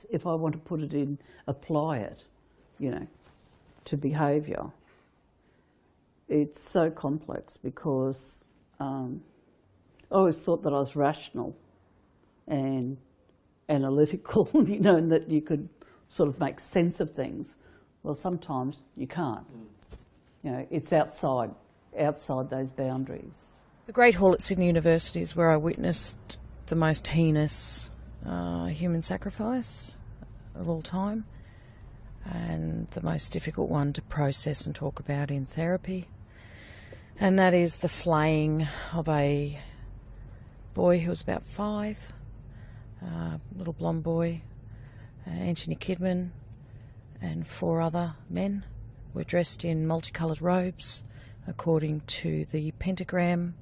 is, if I want to put it in, apply it, you know, to behaviour. It's so complex because I always thought that I was rational and analytical, you know, and that you could sort of make sense of things. Well, sometimes you can't. You know, it's outside those boundaries. The Great Hall at Sydney University is where I witnessed the most heinous human sacrifice of all time, and the most difficult one to process and talk about in therapy. And that is the flaying of a boy who was about 5, little blonde boy. Anthony Kidman and 4 other men were dressed in multicoloured robes according to the pentagram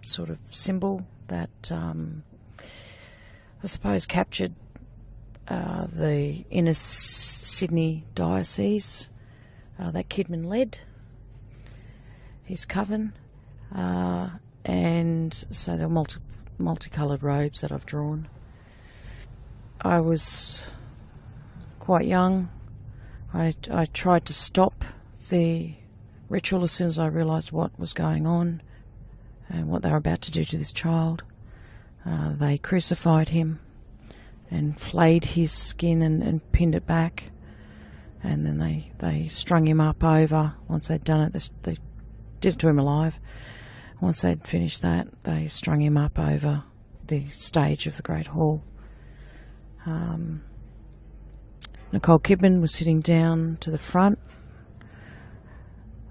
sort of symbol that I suppose captured the inner Sydney diocese that Kidman led, his coven, and so there were multicoloured robes that I've drawn. I was quite young. I tried to stop the ritual as soon as I realised what was going on and what they were about to do to this child. They crucified him and flayed his skin and pinned it back, and then they strung him up over. Once they'd done it, they did it to him alive. Once they'd finished that, they strung him up over the stage of the Great Hall. Nicole Kidman was sitting down to the front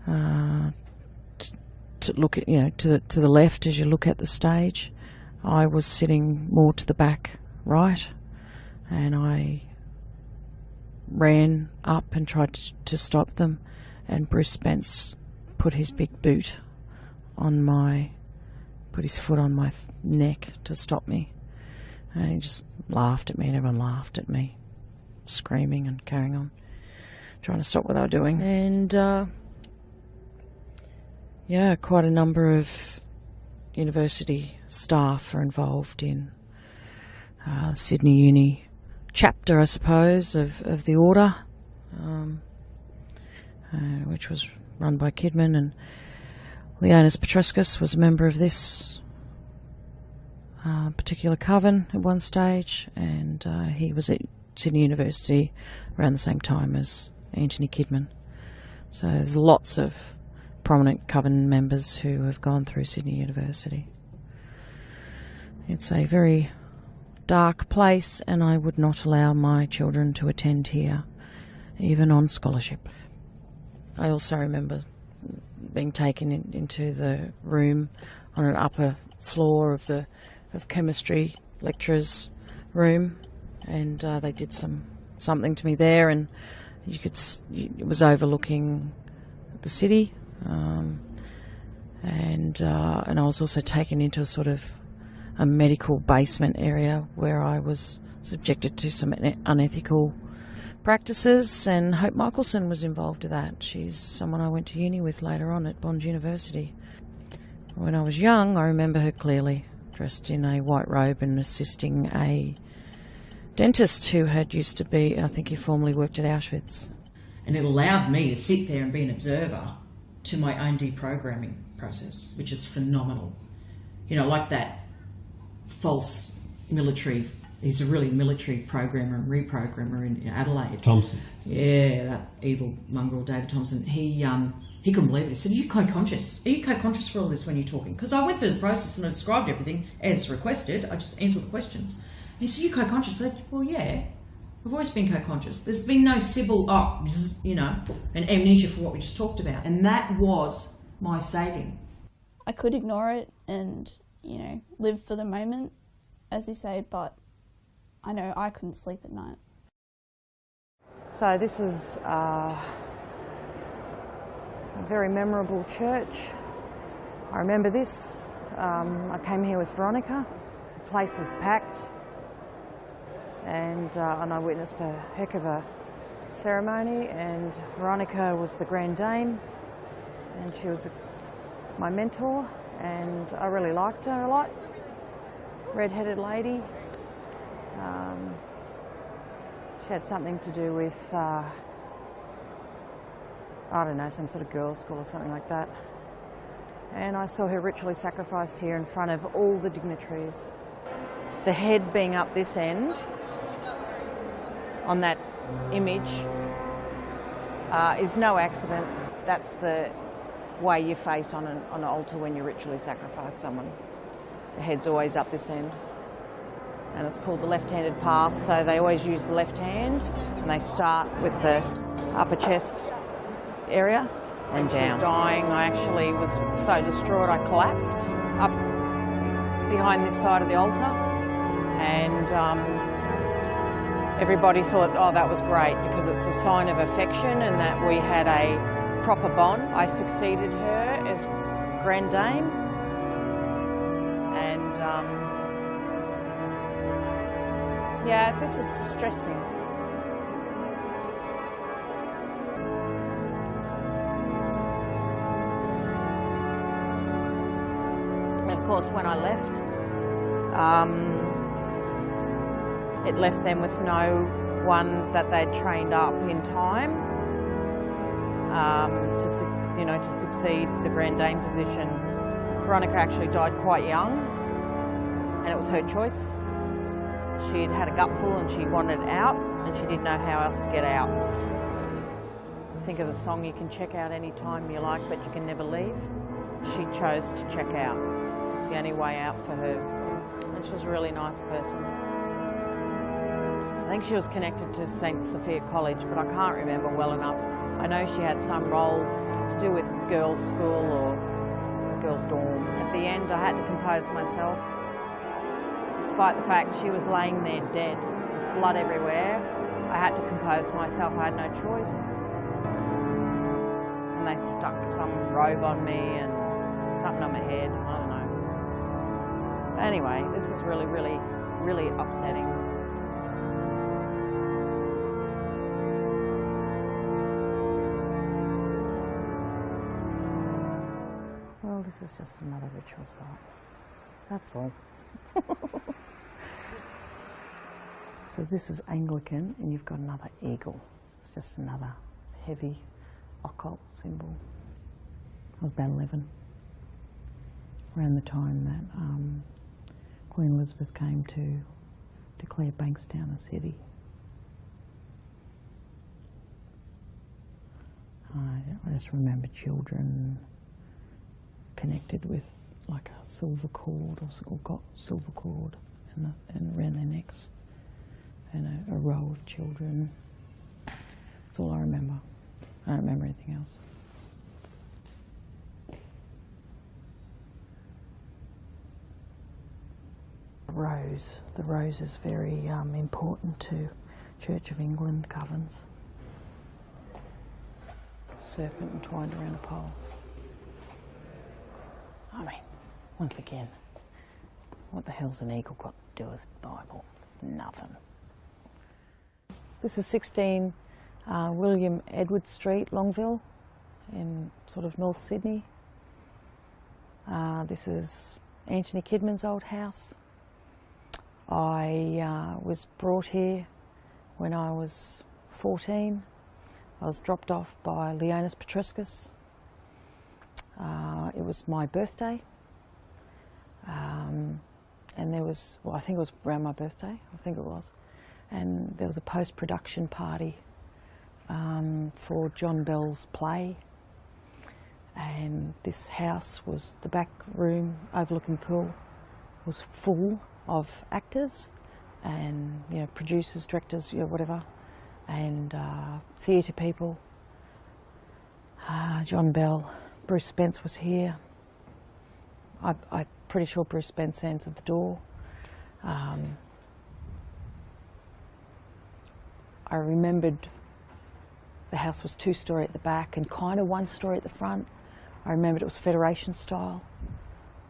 to look at, you know, to the left as you look at the stage. I was sitting more to the back right, and I ran up and tried to stop them, and Bruce Spence put his big boot on put his foot on my neck to stop me, and he just laughed at me, and everyone laughed at me, screaming and carrying on, trying to stop what they were doing. And yeah, quite a number of university staff are involved in Sydney Uni chapter, I suppose, of the order, which was run by Kidman, and Leonis Petrescus was a member of this particular coven at one stage, and he was at Sydney University around the same time as Anthony Kidman. So there's lots of prominent coven members who have gone through Sydney University. It's a very dark place, and I would not allow my children to attend here, even on scholarship. I also remember being taken into the room on an upper floor of chemistry lecturers' room, and they did something to me there, and it was overlooking the city, and I was also taken into a sort of a medical basement area where I was subjected to some unethical practices, and Hope Michelson was involved with that. She's someone I went to uni with later on at Bond University. When I was young, I remember her clearly, dressed in a white robe and assisting a dentist who had used to be, I think he formerly worked at Auschwitz. And it allowed me to sit there and be an observer to my own deprogramming process, which is phenomenal. You know, like that false military, he's a really military programmer and reprogrammer in Adelaide. Thompson. Yeah, that evil mongrel David Thompson. He couldn't believe it. He said, "Are you co-conscious? Are you co-conscious for all this when you're talking?" Because I went through the process and I described everything as requested. I just answered the questions. And he said, "You co-conscious?" I said, "Well, yeah. I've always been co-conscious. There's been no Sybil, an amnesia for what we just talked about." And that was my saving. I could ignore it and, live for the moment, as you say, but I know I couldn't sleep at night. So this is a very memorable church. I remember this. I came here with Veronica. The place was packed. And I witnessed a heck of a ceremony, and Veronica was the Grand Dame, and she was my mentor, and I really liked her a lot. Red-headed lady, She had something to do with, I don't know, some sort of girls' school or something like that. And I saw her ritually sacrificed here in front of all the dignitaries. The head being up this end on that image is no accident. That's the way you face on an altar when you ritually sacrifice someone. The head's always up this end. And it's called the left-handed path, so they always use the left hand, and they start with the upper chest area and down. When she was dying, I actually was so distraught I collapsed up behind this side of the altar, and everybody thought, oh, that was great, because it's a sign of affection and that we had a proper bond. I succeeded her as Grand Dame, and yeah, this is distressing. And of course, when I left, it left them with no one that they'd trained up in time to succeed the Grand Dame position. Veronica actually died quite young, and it was her choice. She'd had a gutful and she wanted out, and she didn't know how else to get out. Think of the song, you can check out any time you like, but you can never leave. She chose to check out. It's the only way out for her. And she was a really nice person. I think she was connected to St. Sophia College, but I can't remember well enough. I know she had some role to do with girls' school or girls' dorm. At the end, I had to compose myself. Despite the fact she was laying there dead, with blood everywhere, I had to compose myself. I had no choice. And they stuck some robe on me and something on my head. I don't know. But anyway, this is really, really, really upsetting. Well, this is just another ritual site. That's all. So this is Anglican, and you've got another eagle. It's just another heavy occult symbol. I was about 11, around the time that Queen Elizabeth came to declare Bankstown a city. I just remember children connected with like a silver cord or got silver cord and around their necks, and a row of children. That's all I remember. I don't remember anything else. The rose is very important to Church of England covens. Serpent entwined around a pole. I mean, once again, what the hell's an eagle got to do with the Bible? Nothing. This is 16 William Edward Street, Longville, in sort of North Sydney. This is Anthony Kidman's old house. I was brought here when I was 14. I was dropped off by Leonis Petrescus. It was my birthday, and there was, well, I think it was around my birthday, I think it was, and there was a post-production party for John Bell's play, and this house was, the back room overlooking the pool was full of actors and, you know, producers, directors, you know, whatever, and theatre people. John Bell, Bruce Spence was here. I'm pretty sure Bruce Spence answered the door. I remembered the house was 2-story at the back and kind of 1-story at the front. I remembered it was Federation style,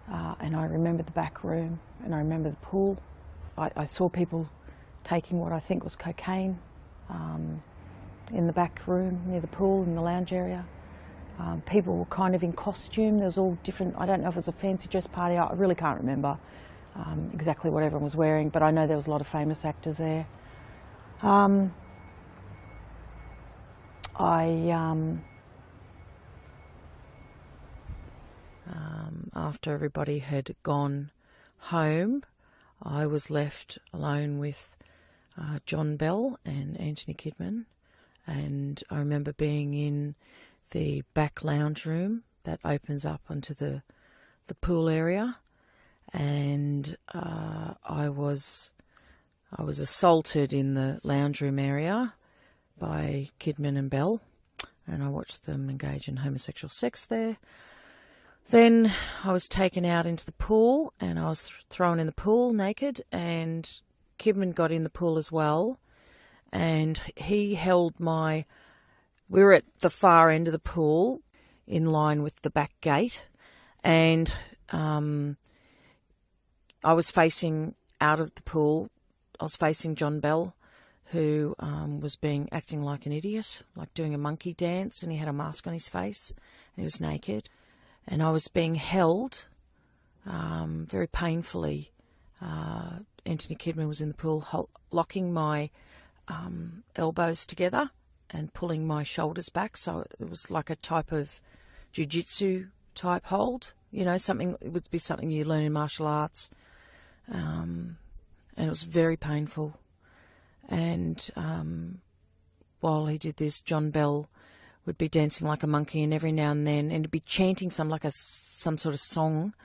and I remembered the back room, and I remember the pool. I saw people taking what I think was cocaine in the back room near the pool in the lounge area. People were kind of in costume. There was all different, I don't know if it was a fancy dress party, I really can't remember. exactly what everyone was wearing, but I know there was a lot of famous actors there. After everybody had gone home, I was left alone with John Bell and Anthony Kidman, and I remember being in the back lounge room that opens up onto the pool area, and I was assaulted in the lounge room area by Kidman and Bell, and I watched them engage in homosexual sex there. Then I was taken out into the pool, and I was thrown in the pool naked, and Kidman got in the pool as well, and he held my... We were at the far end of the pool, in line with the back gate, and I was facing out of the pool. I was facing John Bell, who was acting like an idiot, like doing a monkey dance, and he had a mask on his face, and he was naked. And I was being held very painfully. Anthony Kidman was in the pool, locking my elbows together and pulling my shoulders back. So it was like a type of jiu-jitsu type hold, you know, something. It would be something you learn in martial arts. And it was very painful. And while he did this, John Bell would be dancing like a monkey, and every now and then, and he'd be chanting some sort of song.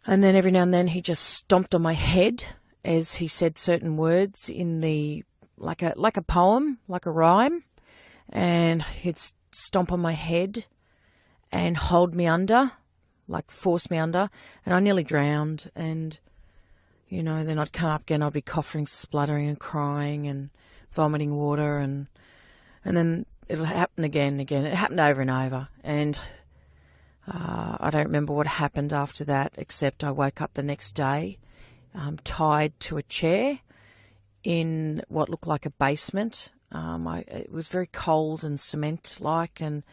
And then every now and then he just stomped on my head as he said certain words in the like a poem, like a rhyme, and he'd stomp on my head and hold me under, like force me under, and I nearly drowned. And you know, then I'd come up again, I'd be coughing, spluttering, and crying, and vomiting water, and then it'll happen again and again. It happened over and over, and I don't remember what happened after that, except I woke up the next day tied to a chair in what looked like a basement. It was very cold and cement-like, and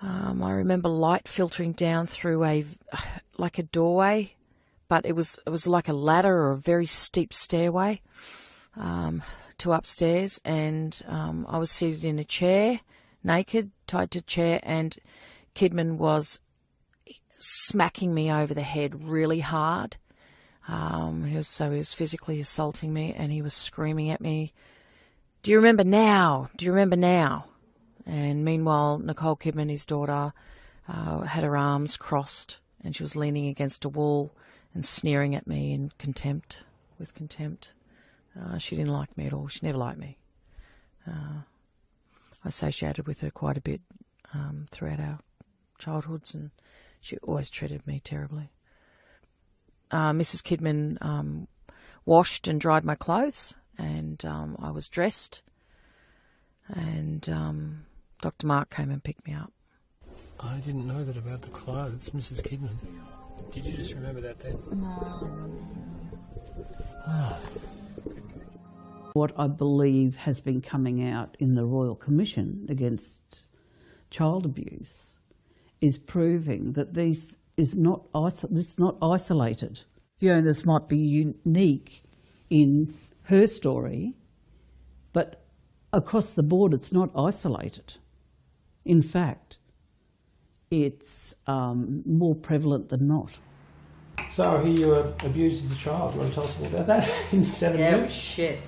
I remember light filtering down through a doorway, but it was like a ladder or a very steep stairway to upstairs, and I was seated in a chair, naked, tied to a chair, and Kidman was smacking me over the head really hard. He was physically assaulting me, and he was screaming at me, "Do you remember now? Do you remember now?" And meanwhile, Nicole Kidman, his daughter, had her arms crossed, and she was leaning against a wall and sneering at me in contempt, with contempt. She didn't like me at all. She never liked me. I associated with her quite a bit throughout our childhoods, and she always treated me terribly. Mrs. Kidman washed and dried my clothes, and I was dressed, and Dr. Mark came and picked me up. I didn't know that about the clothes, Mrs. Kidman. Did you just remember that then? No. What I believe has been coming out in the Royal Commission against child abuse is proving that this is not isolated. Fiona's might be unique in her story, but across the board it's not isolated. In fact, it's more prevalent than not. So you were abused as a child. You want to tell us all about that in 7 Yeah, it minutes? was shit.